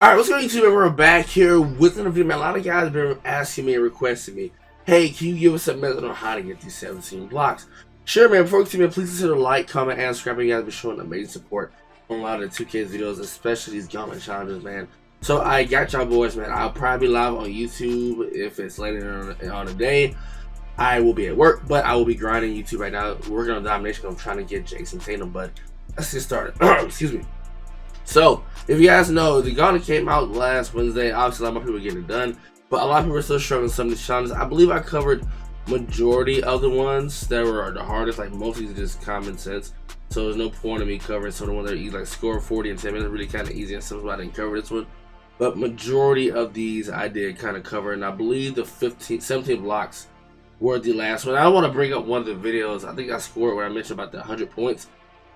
Alright, what's going on YouTube, and we're back here with another video. Man, a lot of guys have been asking me and requesting me, hey, can you give us a method on how to get these 17 blocks? Sure, man. Before we continue, please consider like, comment, and subscribe. You guys have been showing amazing support on a lot of the 2K videos, especially these gauntlet challenges, man. So I got y'all boys, man. I'll probably be live on YouTube if it's later on the day. I will be at work, but I will be grinding YouTube right now, working on domination. I'm trying to get Jason Tatum, but let's get started. Excuse me. So, if you guys know, the Gauntlet came out last Wednesday. Obviously, a lot more people are getting it done, but a lot of people are still struggling with some of these challenges. I believe I covered majority of the ones that were the hardest. Like, most of these are just common sense. So, there's no point in me covering some of the ones that are like score 40 and 10 minutes. Really kind of easy and simple. I didn't cover this one. But majority of these I did kind of cover. And I believe the 17 blocks were the last one. I want to bring up one of the videos. I think I scored when I mentioned about the 100 points.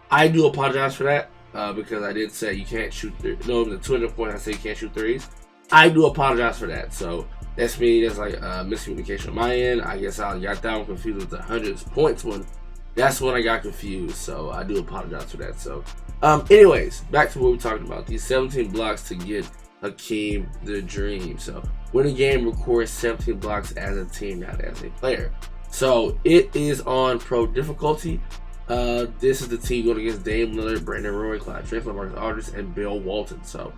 I do apologize for that. Because I did say you can't shoot no, the 200 points I say you can't shoot threes. I do apologize for that. So that's me. That's like miscommunication on my end. I guess I got that one confused with the 100 points one. That's when I got confused. So I do apologize for that. So anyways, back to what we're talking about. These 17 blocks to get Hakeem the Dream. So when a game records 17 blocks as a team, not as a player. So it is on pro difficulty. This is the team going against Dame Lillard, Brandon Roy, Clyde Drexler, Marcus Aldridge, and Bill Walton. So,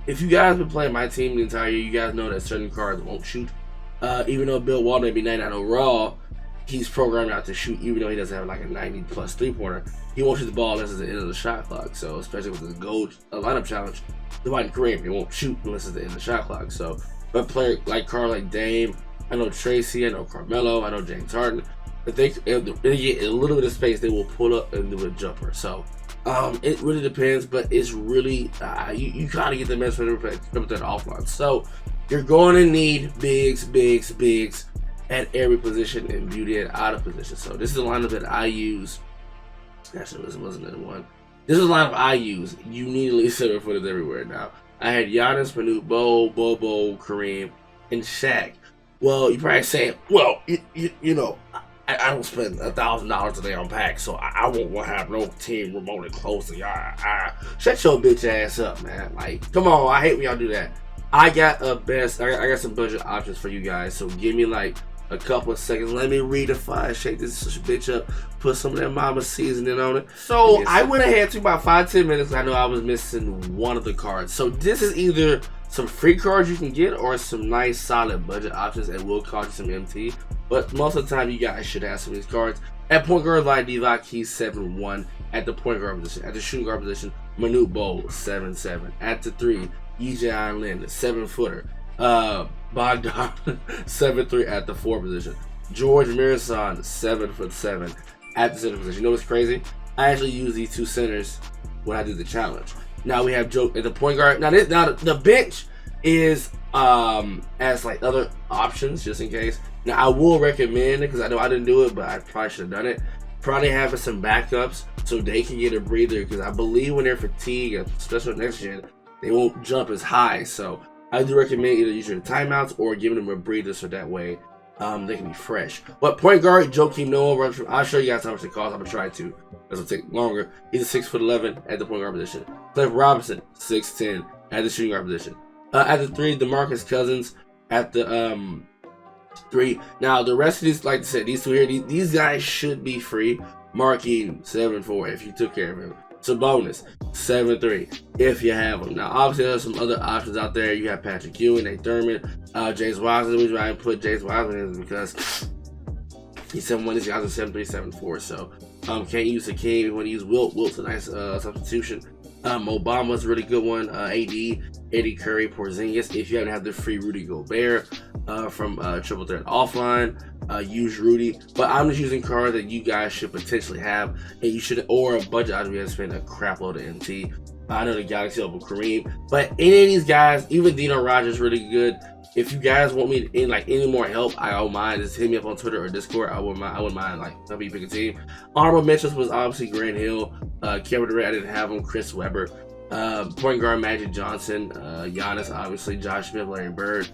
if you guys have been playing my team the entire year, you guys know that certain cards won't shoot. Even though Bill Walton may be 99 overall, he's programmed out to shoot, even though he doesn't have like a 90+ three-pointer. He won't shoot the ball unless it's the end of the shot clock. So, especially with the gold lineup challenge, dividing Kareem, he won't shoot unless it's the end of the shot clock. So, but player like Carl, like Dame, I know Tracy, I know Carmelo, I know James Harden. If they get a little bit of space, they will pull up and do a jumper. So it really depends, but it's really you gotta get the best for the offline. So you're going to need bigs at every position and beauty at out of position. So this is the lineup that I use. Actually, this wasn't the one. This is the lineup I use. You need at least 7 footers everywhere now. I had Giannis, Manute, Bobo, Kareem, and Shaq. Well, you're probably saying, well, you know, I don't spend $1,000 a day on packs, so I won't want to have no team remotely close to y'all. Shut your bitch ass up, man. Like, come on, I hate when y'all do that. I got I got some budget options for you guys, so give me like a couple of seconds. Let me redefine, shake this bitch up, put some of that mama seasoning on it. So I went ahead to about 5-10 minutes. I know I was missing one of the cards. So this is either some free cards you can get or some nice solid budget options and will cost you some MT. But most of the time you guys should have some of these cards. At point guard, like Divock, he's 7-1. At the point guard position, at the shooting guard position, Manute Bol 7-7. At the 3, EJ Lynn, 7-footer. Bogdan 7-3 at the 4 position. George Mirasan 7'7" at the center position. You know what's crazy? I actually use these 2 centers when I do the challenge. Now we have Joe at the point guard. Now the bench is as like other options just in case. Now I will recommend it because I know I didn't do it, but I probably should have done it. Probably having some backups so they can get a breather because I believe when they're fatigued, especially next gen, they won't jump as high. So I do recommend either using timeouts or giving them a breather so that way they can be fresh. But point guard, Joakim Noah runs from. I'll show you guys how much it costs. I'm gonna try to. This will take longer. He's a 6'11" at the point guard position. Cliff Robinson 6'10" at the shooting guard position. At the 3, DeMarcus Cousins at the 3. Now the rest of these, like I said, these 2 here, these guys should be free. Mark Eaton 7'4" if you took care of him. Sabonis 7'3" if you have them. Now obviously there's some other options out there. You have Patrick Ewing, Nate Thurman, James Wiseman. The reason I didn't put James Wiseman in is because he's 7'1", these guys are 7'3", 7'4". So can't use Hakeem. You want to use Wilt. Wilt's a nice substitution. Obama's a really good one. Eddie Curry, Porzingis. If you haven't had the free Rudy Gobert from Triple Threat Offline, use Rudy. But I'm just using cards that you guys should potentially have, and you should, or a budget item you have to spend a crap load of MT. I know the Galaxy over Kareem, but any of these guys, even Dino Rogers, really good. If you guys want me in like any more help, I don't mind. Just hit me up on Twitter or Discord. I wouldn't mind. Like, help me pick a team. Honorable mentions was obviously Grant Hill, Kevin Durant. I didn't have him. Chris Webber, point guard Magic Johnson, Giannis, obviously Josh Smith, Larry Bird,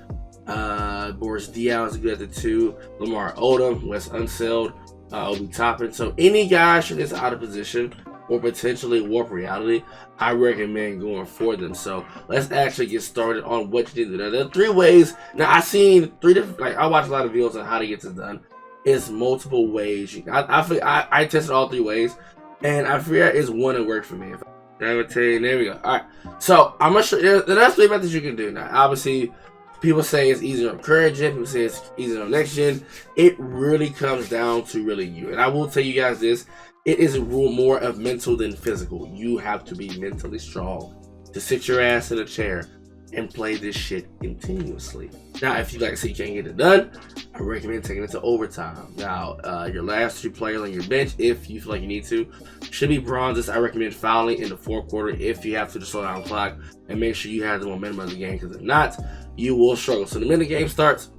Boris Diaw is good at the 2. Lamar Odom, Wes Unseld, Obi Toppin. So any guy that's out of position, or potentially warp reality, I recommend going for them. So let's actually get started on what you need to do. Now, there are 3 ways. Now I've seen 3 different, like I watch a lot of videos on how to get this done. It's multiple ways. I tested all 3 ways, and I figure it's one that worked for me. There we go. All right, so I'm gonna show you. There's 3 methods you can do. Now, obviously, people say it's easier on current gen. People say it's easier on next gen. It really comes down to really you. And I will tell you guys this: it is a rule more of mental than physical. You have to be mentally strong to sit your ass in a chair and play this shit continuously. Now, if you like to say you can't get it done, I recommend taking it to overtime. Now, your last 2 players on your bench, if you feel like you need to, should be bronzes. I recommend fouling in the 4th quarter if you have to slow down the clock and make sure you have the momentum of the game, because if not, you will struggle. So the minute the game starts,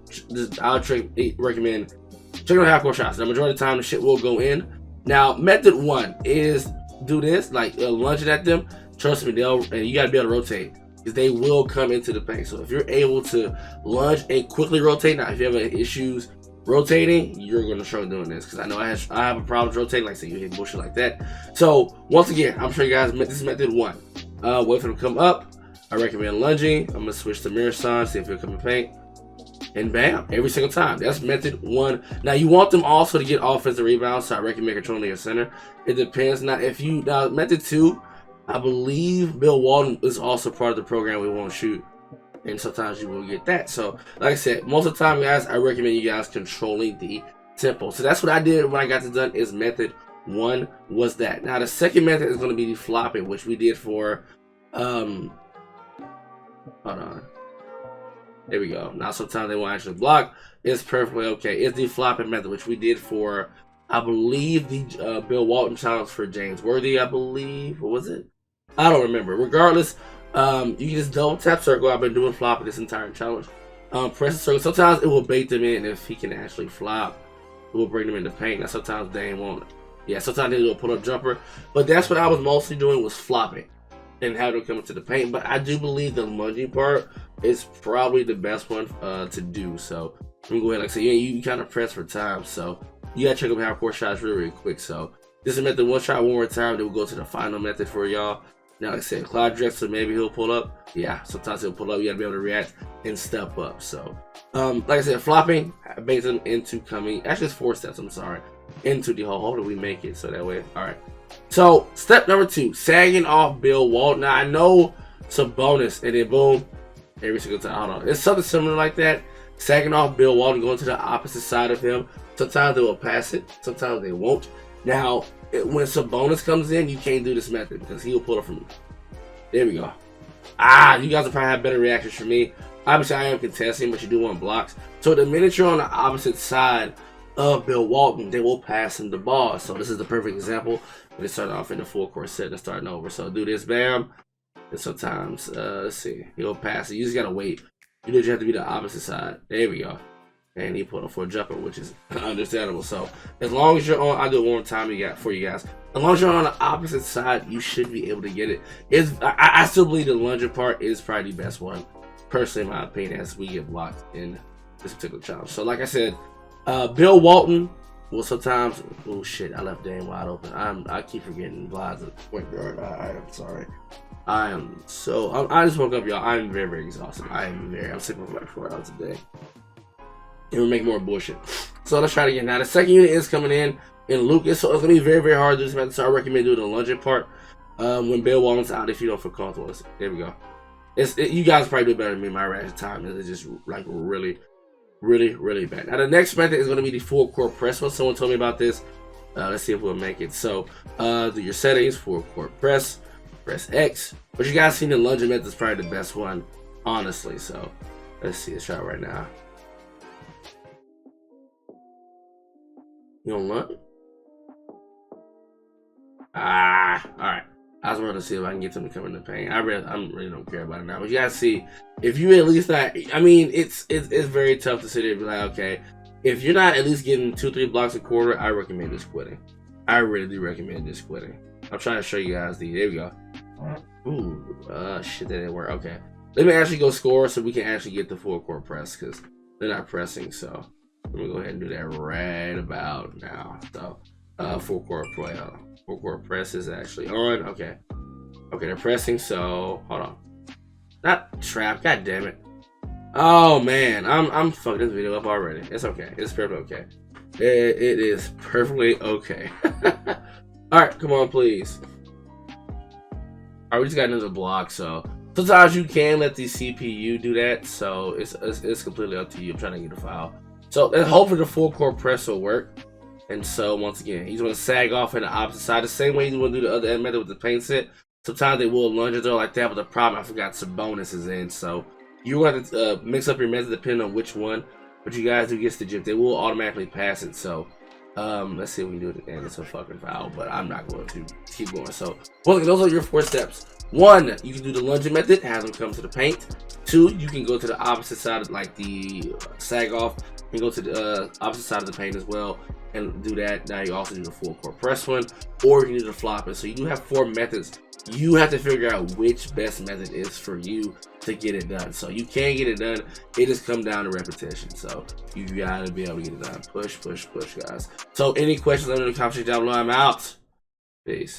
I'll recommend checking on half-court shots. The majority of the time, the shit will go in. Now, method 1 is do this, like lunging at them. Trust me, and you got to be able to rotate, because they will come into the paint. So if you're able to lunge and quickly rotate, now if you have issues rotating, you're going to struggle doing this, because I know I have a problem rotating, like say you hit bullshit like that. So once again, I'm sure you guys this is method 1. Wait for them to come up. I recommend lunging. I'm going to switch to mirror sign, see if he'll come in paint. And bam, every single time. That's method 1. Now you want them also to get offensive rebounds, so I recommend controlling your center. It depends. Now method 2, I believe Bill Walton is also part of the program we won't shoot, and sometimes you will get that. So like I said, most of the time, guys, I recommend you guys controlling the tempo. So that's what I did when I got this done. Is method 1 was that. Now the second method is going to be the flopping, which we did for hold on. There we go. Now sometimes they won't actually block. It's perfectly okay. It's the flopping method, which we did for, I believe, the Bill Walton challenge for James Worthy, I believe. What was it? I don't remember. Regardless, you can just double tap circle. I've been doing flopping this entire challenge. Press the circle. Sometimes it will bait them in. If he can actually flop, it will bring them into paint. Now sometimes they won't. Yeah, sometimes they do a pull-up jumper. But that's what I was mostly doing, was flopping and having them come into the paint. But I do believe the lunging part is probably the best one to do. So I'm gonna go ahead, like I said, you kind of press for time. So you gotta check up half-court shots really quick. So this is method 1. Shot one more time, then we'll go to the final method for y'all. Now, like I said, Cloud Drexler, maybe he'll pull up. Yeah, sometimes he'll pull up. You gotta be able to react and step up. So, like I said, flopping baits them into coming. Actually, it's 4 steps. I'm sorry, into the hole. Hopefully, we make it so that way. All right. So, step number 2, sagging off Bill Walton. Now, I know it's a bonus, and then boom, every single time. Hold on, it's something similar like that. Sagging off Bill Walton, going to the opposite side of him. Sometimes they will pass it. Sometimes they won't. Now, when Sabonis comes in, you can't do this method because he'll pull it from you. There we go. You guys will probably have better reactions from me. Obviously, I am contesting, but you do want blocks. So the minute you're on the opposite side of Bill Walton, they will pass him the ball. So this is the perfect example. They start off in the full court set and starting over. So do this, bam. And sometimes, let's see, he'll pass it. You just gotta wait. You literally have to be the opposite side. There we go. And he put up for a jumper, which is understandable. So as long as you're on, I'll do it one more time for you guys. As long as you're on the opposite side, you should be able to get it. I still believe the lunging part is probably the best one, personally, in my opinion, as we get blocked in this particular challenge. So like I said, Bill Walton will sometimes, oh shit, I left Dame wide open. I keep forgetting Vlad's a point guard. I am sorry. I just woke up, y'all. I'm very, very exhausted. I'm sleeping for like 4 hours a day. And we'll make more bullshit. So let's try it again. Now the second unit is coming in Lucas, so it's gonna be very, very hard to do this method. So I recommend doing the lunging part when Bill Walton's out, if you don't feel comfortable with it. There we go. You guys probably do better than me. My reaction time is just like really, really, really bad. Now the next method is gonna be the full court press one. Someone told me about this. Let's see if we'll make it. So do your settings, full court press X. But you guys seen the lunging method is probably the best one, honestly. So let's see. Let's try it right now. You don't want? Alright. I was wanting to see if I can get them to come in the paint. I really don't care about it now. But you guys see, if you at least not, I mean, it's very tough to sit there and be like, okay, if you're not at least getting 2-3 blocks a quarter, I recommend just quitting. I really do recommend just quitting. I'm trying to show you guys there we go. Ooh, shit, that didn't work. Okay. Let me actually go score so we can actually get the full court press, because they're not pressing, so. I'm gonna go ahead and do that right about now. So full court play. Full court press is actually on. Okay. Okay, they're pressing, so hold on. Not trap, god damn it. Oh man, I'm fucking this video up already. It's okay. It's perfectly okay. It is perfectly okay. Alright, come on, please. Alright, we just got another block, so sometimes you can let the CPU do that, so it's completely up to you. I'm trying to get a foul. So hopefully the full court press will work. And so once again, he's gonna sag off in the opposite side, the same way he's gonna do the other end method with the paint set. Sometimes they will lunge it though like that, but the problem, I forgot some bonuses in, so you have to mix up your method depending on which one. But you guys do get the gym, they will automatically pass it. So let's see if we can do it again. It's a fucking foul, but I'm not going to keep going. So well, those are your 4 steps. 1, you can do the lunging method, have them come to the paint. 2, you can go to the opposite side of like the sag off. You can go to the opposite side of the paint as well and do that. Now you also do the full court press one, or you can do the flopping. So you do have 4 methods. You have to figure out which best method is for you to get it done. So you can get it done. It just comes down to repetition. So you gotta be able to get it done. Push, push, push, guys. So any questions, let me know in the comment section down below. I'm out. Peace.